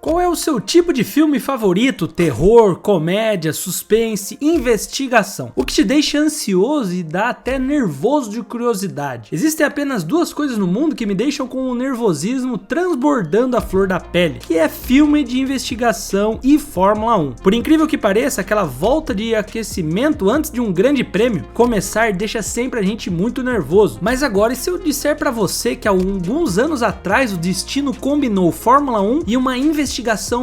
Qual é o seu tipo de filme favorito? Terror, comédia, suspense, investigação? O que te deixa ansioso e dá até nervoso de curiosidade? Existem apenas duas coisas no mundo que me deixam com o nervosismo transbordando a flor da pele, que é filme de investigação e Fórmula 1. Por incrível que pareça, aquela volta de aquecimento antes de um grande prêmio começar deixa sempre a gente muito nervoso. Mas agora, e se eu disser pra você que há alguns anos atrás o destino combinou Fórmula 1 e uma investigação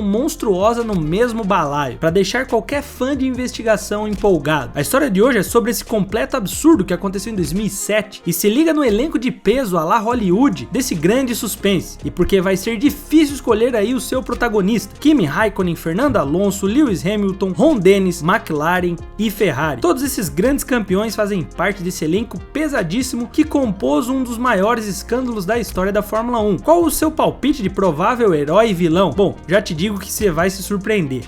monstruosa no mesmo balaio, para deixar qualquer fã de investigação empolgado? A história de hoje é sobre esse completo absurdo que aconteceu em 2007 e se liga no elenco de peso à la Hollywood desse grande suspense, e porque vai ser difícil escolher aí o seu protagonista: Kimi Raikkonen, Fernando Alonso, Lewis Hamilton, Ron Dennis, McLaren e Ferrari. Todos esses grandes campeões fazem parte desse elenco pesadíssimo que compôs um dos maiores escândalos da história da Fórmula 1. Qual o seu palpite de provável herói e vilão? Bom, já te digo que você vai se surpreender.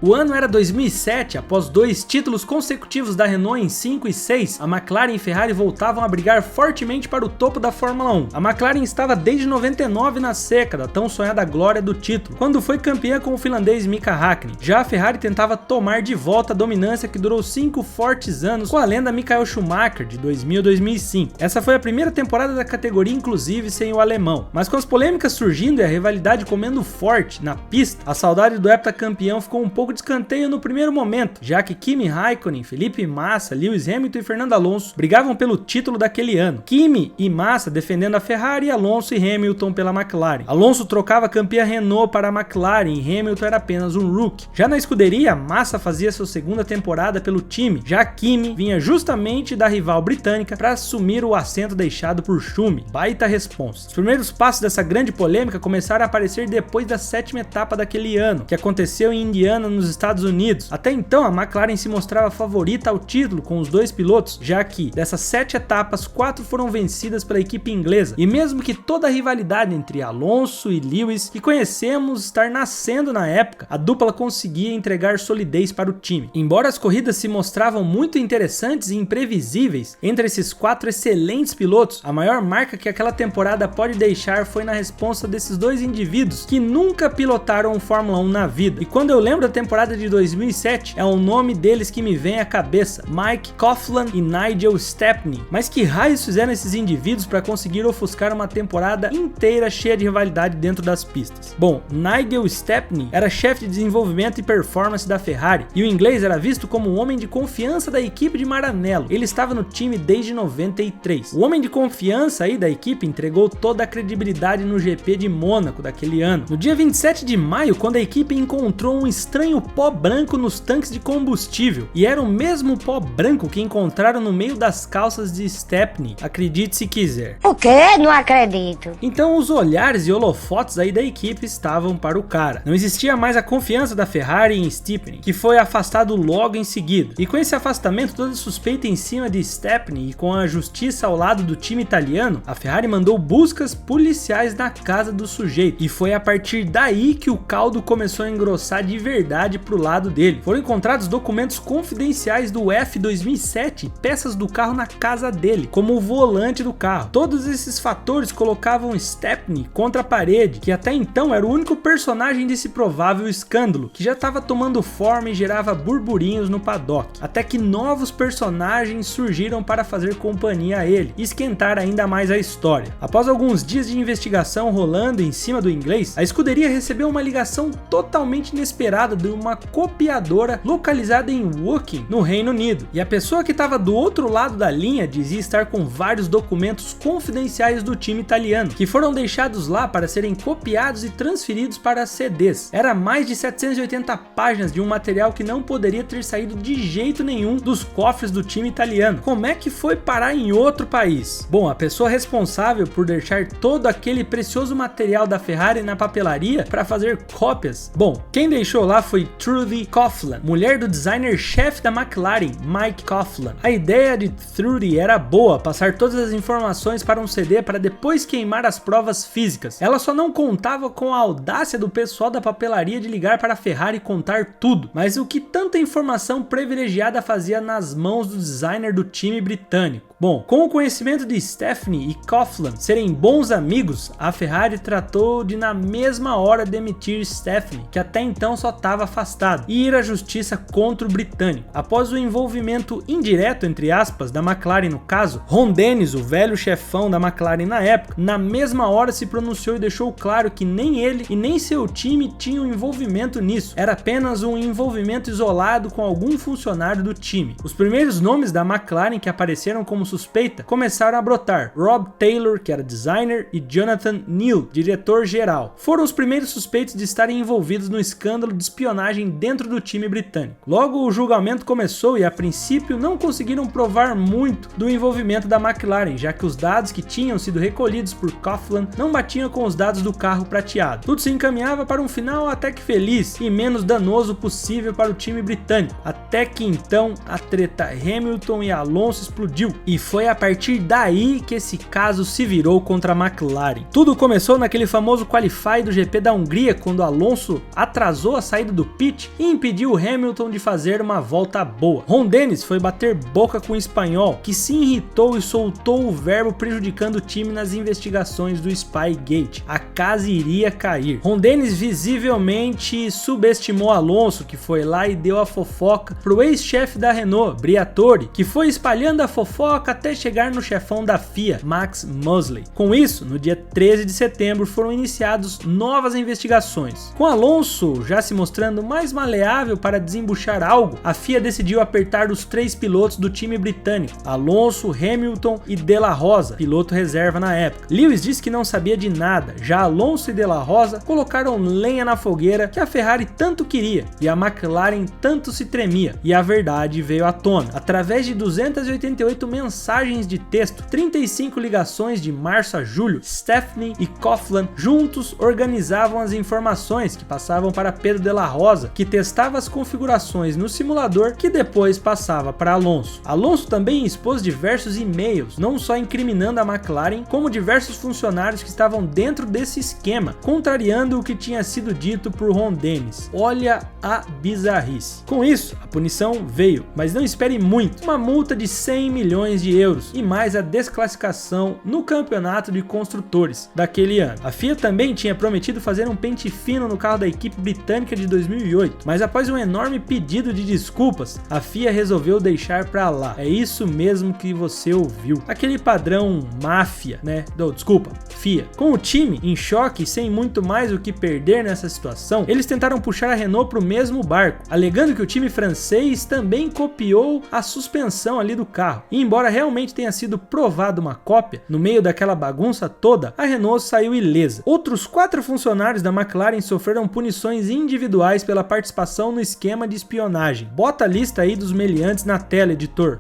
O ano era 2007, após 2 títulos consecutivos da Renault em 5 e 6, a McLaren e Ferrari voltavam a brigar fortemente para o topo da Fórmula 1. A McLaren estava desde 99 na seca da tão sonhada glória do título, quando foi campeã com o finlandês Mika Häkkinen. Já a Ferrari tentava tomar de volta a dominância que durou 5 fortes anos com a lenda Michael Schumacher de 2000 a 2005. Essa foi a primeira temporada da categoria, inclusive sem o alemão. Mas com as polêmicas surgindo e a rivalidade comendo forte na pista, a saudade do heptacampeão ficou um pouco de escanteio no primeiro momento, já que Kimi Raikkonen, Felipe Massa, Lewis Hamilton e Fernando Alonso brigavam pelo título daquele ano. Kimi e Massa defendendo a Ferrari e Alonso e Hamilton pela McLaren. Alonso trocava a campeã Renault para a McLaren e Hamilton era apenas um rookie. Já na escuderia, Massa fazia sua segunda temporada pelo time, já Kimi vinha justamente da rival britânica para assumir o assento deixado por Schumi. Baita responsa. Os primeiros passos dessa grande polêmica começaram a aparecer depois da 7ª etapa daquele ano, que aconteceu em Indiana, nos Estados Unidos. Até então, a McLaren se mostrava favorita ao título com os 2 pilotos, já que dessas 7 etapas, 4 foram vencidas pela equipe inglesa. E mesmo que toda a rivalidade entre Alonso e Lewis que conhecemos estar nascendo na época, a dupla conseguia entregar solidez para o time. Embora as corridas se mostravam muito interessantes e imprevisíveis entre esses 4 excelentes pilotos, a maior marca que aquela temporada pode deixar foi na responsa desses 2 indivíduos que nunca pilotaram Fórmula 1 na vida. E quando eu lembro da temporada de 2007, é o nome deles que me vem à cabeça: Mike Coughlan e Nigel Stepney. Mas que raios fizeram esses indivíduos para conseguir ofuscar uma temporada inteira cheia de rivalidade dentro das pistas? Bom, Nigel Stepney era chefe de desenvolvimento e performance da Ferrari, e o inglês era visto como um homem de confiança da equipe de Maranello. Ele estava no time desde 93. O homem de confiança aí da equipe entregou toda a credibilidade no GP de Mônaco daquele ano. No dia 27 de maio, quando a equipe encontrou um estranho pó branco nos tanques de combustível, e era o mesmo pó branco que encontraram no meio das calças de Stepney, acredite se quiser. O quê? Não acredito. Então os olhares e holofotes aí da equipe estavam para o cara. Não existia mais a confiança da Ferrari em Stepney, que foi afastado logo em seguida. E com esse afastamento, toda suspeita em cima de Stepney e com a justiça ao lado do time italiano, a Ferrari mandou buscas policiais na casa do sujeito, e foi a partir daí que o caldo começou a engrossar de verdade pro lado dele. Foram encontrados documentos confidenciais do F2007 e peças do carro na casa dele, como o volante do carro. Todos esses fatores colocavam Stepney contra a parede, que até então era o único personagem desse provável escândalo, que já estava tomando forma e gerava burburinhos no paddock, até que novos personagens surgiram para fazer companhia a ele e esquentar ainda mais a história. Após alguns dias de investigação rolando em cima do inglês, a escuderia recebeu uma ligação totalmente inesperada de uma copiadora localizada em Woking, no Reino Unido, e a pessoa que estava do outro lado da linha dizia estar com vários documentos confidenciais do time italiano, que foram deixados lá para serem copiados e transferidos para CDs. Era mais de 780 páginas de um material que não poderia ter saído de jeito nenhum dos cofres do time italiano. Como é que foi parar em outro país? Bom, a pessoa responsável por deixar todo aquele precioso material da Ferrari na papelaria para fazer cópias, bom, quem deixou lá foi Trudy Coughlan, mulher do designer-chefe da McLaren, Mike Coughlan. A ideia de Trudy era boa, passar todas as informações para um CD para depois queimar as provas físicas. Ela só não contava com a audácia do pessoal da papelaria de ligar para a Ferrari e contar tudo. Mas o que tanta informação privilegiada fazia nas mãos do designer do time britânico? Bom, com o conhecimento de Stefani e Coughlin serem bons amigos, a Ferrari tratou de na mesma hora demitir Stefani, que até então só estava afastado, e ir à justiça contra o britânico. Após o envolvimento indireto, entre aspas, da McLaren no caso, Ron Dennis, o velho chefão da McLaren na época, na mesma hora se pronunciou e deixou claro que nem ele e nem seu time tinham envolvimento nisso, era apenas um envolvimento isolado com algum funcionário do time. Os primeiros nomes da McLaren que apareceram como suspeita começaram a brotar: Rob Taylor, que era designer, e Jonathan Neal, diretor-geral. Foram os primeiros suspeitos de estarem envolvidos no escândalo de espionagem dentro do time britânico. Logo o julgamento começou e a princípio não conseguiram provar muito do envolvimento da McLaren, já que os dados que tinham sido recolhidos por Coughlin não batiam com os dados do carro prateado. Tudo se encaminhava para um final até que feliz e menos danoso possível para o time britânico, até que então a treta Hamilton e Alonso explodiu, e foi a partir daí que esse caso se virou contra a McLaren. Tudo começou naquele famoso qualify do GP da Hungria, quando Alonso atrasou a saída do pit e impediu o Hamilton de fazer uma volta boa. Ron Dennis foi bater boca com o espanhol, que se irritou e soltou o verbo prejudicando o time nas investigações do Spygate. A casa iria cair. Ron Dennis visivelmente subestimou Alonso, que foi lá e deu a fofoca pro ex-chefe da Renault, Briatore, que foi espalhando a fofoca até chegar no chefão da FIA, Max Mosley. Com isso, no dia 13 de setembro foram iniciadas novas investigações. Com Alonso já se mostrando mais maleável para desembuchar algo, a FIA decidiu apertar os 3 pilotos do time britânico: Alonso, Hamilton e De La Rosa, piloto reserva na época. Lewis disse que não sabia de nada, já Alonso e De La Rosa colocaram lenha na fogueira que a Ferrari tanto queria e a McLaren tanto se tremia, e a verdade veio à tona. Através de 288 mensagens de texto, 35 ligações de março a julho, Stefani e Coughlin juntos organizavam as informações que passavam para Pedro de la Rosa, que testava as configurações no simulador, que depois passava para Alonso. Alonso também expôs diversos e-mails, não só incriminando a McLaren, como diversos funcionários que estavam dentro desse esquema, contrariando o que tinha sido dito por Ron Dennis. Olha a bizarrice. Com isso, a punição veio, mas não espere muito: uma multa de 100 milhões de euros e mais a desclassificação no campeonato de construtores daquele ano. A FIA também tinha prometido fazer um pente fino no carro da equipe britânica de 2008, mas após um enorme pedido de desculpas, a FIA resolveu deixar pra lá. É isso mesmo que você ouviu. Aquele padrão máfia, né? Desculpa, FIA. Com o time em choque e sem muito mais o que perder nessa situação, eles tentaram puxar a Renault pro mesmo barco, alegando que o time francês também copiou a suspensão ali do carro. E embora realmente tenha sido provada uma cópia, no meio daquela bagunça toda, a Renault saiu ilesa. Outros 4 funcionários da McLaren sofreram punições individuais pela participação no esquema de espionagem. Bota a lista aí dos meliantes na tela, editor.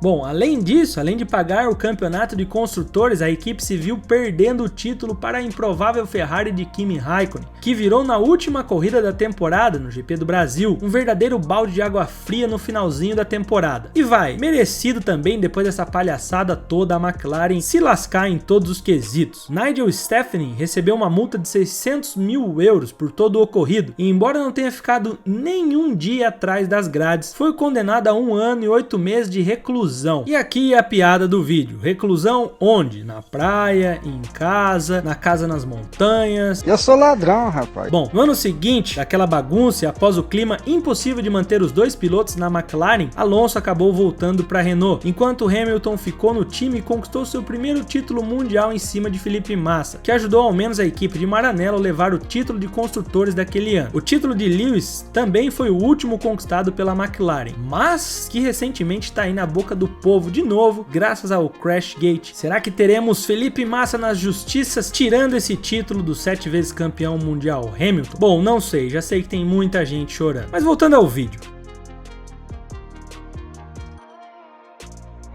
Bom, além disso, além de pagar o campeonato de construtores, a equipe se viu perdendo o título para a improvável Ferrari de Kimi Raikkonen, que virou na última corrida da temporada, no GP do Brasil, um verdadeiro balde de água fria no finalzinho da temporada. E vai, merecido também depois dessa palhaçada toda a McLaren se lascar em todos os quesitos. Nigel Stefani recebeu uma multa de 600 mil euros por todo o ocorrido, e embora não tenha ficado nenhum dia atrás das grades, foi condenado a 1 ano e 8 meses de reclusão. E aqui é a piada do vídeo: reclusão onde? Na praia, em casa, na casa nas montanhas. Eu sou ladrão, rapaz. Bom, no ano seguinte, daquela bagunça e após o clima impossível de manter os 2 pilotos na McLaren, Alonso acabou voltando para a Renault, enquanto Hamilton ficou no time e conquistou seu primeiro título mundial em cima de Felipe Massa, que ajudou ao menos a equipe de Maranello a levar o título de construtores daquele ano. O título de Lewis também foi o último conquistado pela McLaren, mas que recentemente está aí na boca do povo de novo, graças ao Crashgate. Será que teremos Felipe Massa nas justiças tirando esse título do 7 vezes campeão mundial Hamilton? Bom, não sei, já sei que tem muita gente chorando. Mas voltando ao vídeo.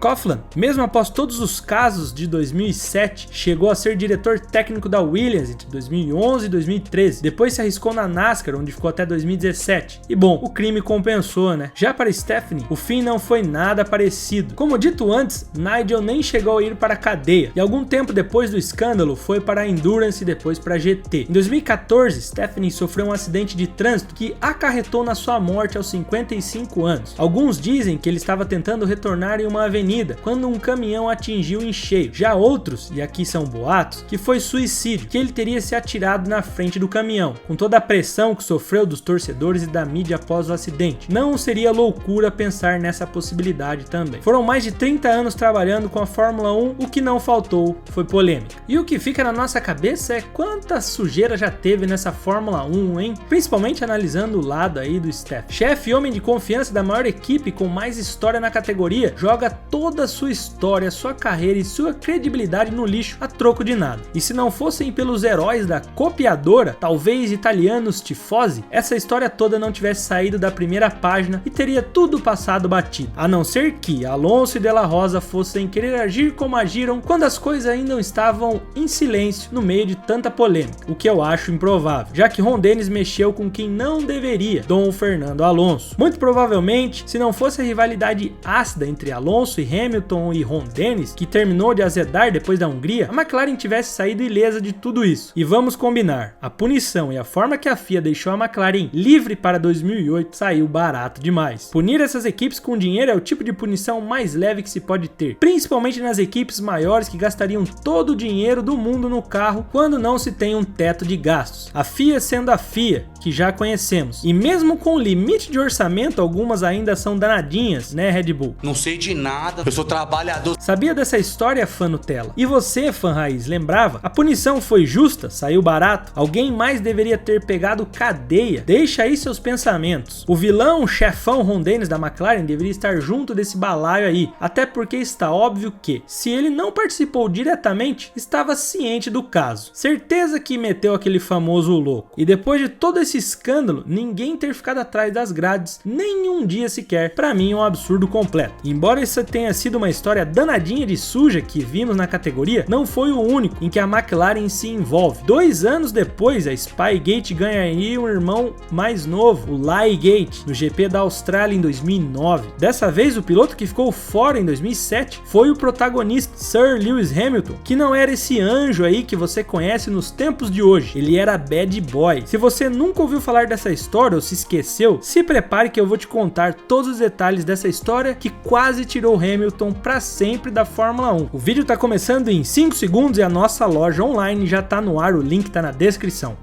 Coughlin, mesmo após todos os casos de 2007, chegou a ser diretor técnico da Williams entre 2011 e 2013, depois se arriscou na NASCAR, onde ficou até 2017. E bom, o crime compensou, né? Já para Stephanie, o fim não foi nada parecido. Como dito antes, Nigel nem chegou a ir para a cadeia, e algum tempo depois do escândalo foi para a Endurance e depois para a GT. Em 2014, Stephanie sofreu um acidente de trânsito que acarretou na sua morte aos 55 anos. Alguns dizem que ele estava tentando retornar em uma avenida quando um caminhão atingiu em cheio. Já outros, e aqui são boatos, que foi suicídio, que ele teria se atirado na frente do caminhão, com toda a pressão que sofreu dos torcedores e da mídia após o acidente. Não seria loucura pensar nessa possibilidade também. Foram mais de 30 anos trabalhando com a Fórmula 1, o que não faltou foi polêmica. E o que fica na nossa cabeça é quanta sujeira já teve nessa Fórmula 1, hein? Principalmente analisando o lado aí do Steph. Chefe e homem de confiança da maior equipe com mais história na categoria, joga toda a sua história, sua carreira e sua credibilidade no lixo a troco de nada. E se não fossem pelos heróis da copiadora, talvez italianos tifosi, essa história toda não tivesse saído da primeira página e teria tudo passado batido. A não ser que Alonso e Della Rosa fossem querer agir como agiram quando as coisas ainda estavam em silêncio no meio de tanta polêmica, o que eu acho improvável, já que Ron Dennis mexeu com quem não deveria, Dom Fernando Alonso. Muito provavelmente, se não fosse a rivalidade ácida entre Alonso e Hamilton e Ron Dennis, que terminou de azedar depois da Hungria, a McLaren tivesse saído ilesa de tudo isso. E vamos combinar, a punição e a forma que a FIA deixou a McLaren livre para 2008 saiu barato demais. Punir essas equipes com dinheiro é o tipo de punição mais leve que se pode ter, principalmente nas equipes maiores que gastariam todo o dinheiro do mundo no carro quando não se tem um teto de gastos. A FIA sendo a FIA, que já conhecemos. E mesmo com limite de orçamento, algumas ainda são danadinhas, né, Red Bull? Não sei de nada, eu sou trabalhador. Sabia dessa história, fã Nutella? E você, fã raiz, lembrava? A punição foi justa? Saiu barato? Alguém mais deveria ter pegado cadeia? Deixa aí seus pensamentos. O vilão, o chefão Ron Dennis da McLaren deveria estar junto desse balaio aí, até porque está óbvio que, se ele não participou diretamente, estava ciente do caso. Certeza que meteu aquele famoso louco. E depois de todo esse escândalo, ninguém ter ficado atrás das grades nem um dia sequer, pra mim é um absurdo completo. Embora essa tenha sido uma história danadinha de suja que vimos na categoria, não foi o único em que a McLaren se envolve. 2 anos depois, a Spygate ganharia um irmão mais novo, o Liegate, no GP da Austrália em 2009. Dessa vez, o piloto que ficou fora em 2007 foi o protagonista Sir Lewis Hamilton, que não era esse anjo aí que você conhece nos tempos de hoje, ele era bad boy. Se você nunca ouviu falar dessa história ou se esqueceu, se prepare que eu vou te contar todos os detalhes dessa história que quase tirou Hamilton para sempre da Fórmula 1. O vídeo tá começando em 5 segundos e a nossa loja online já tá no ar, o link tá na descrição.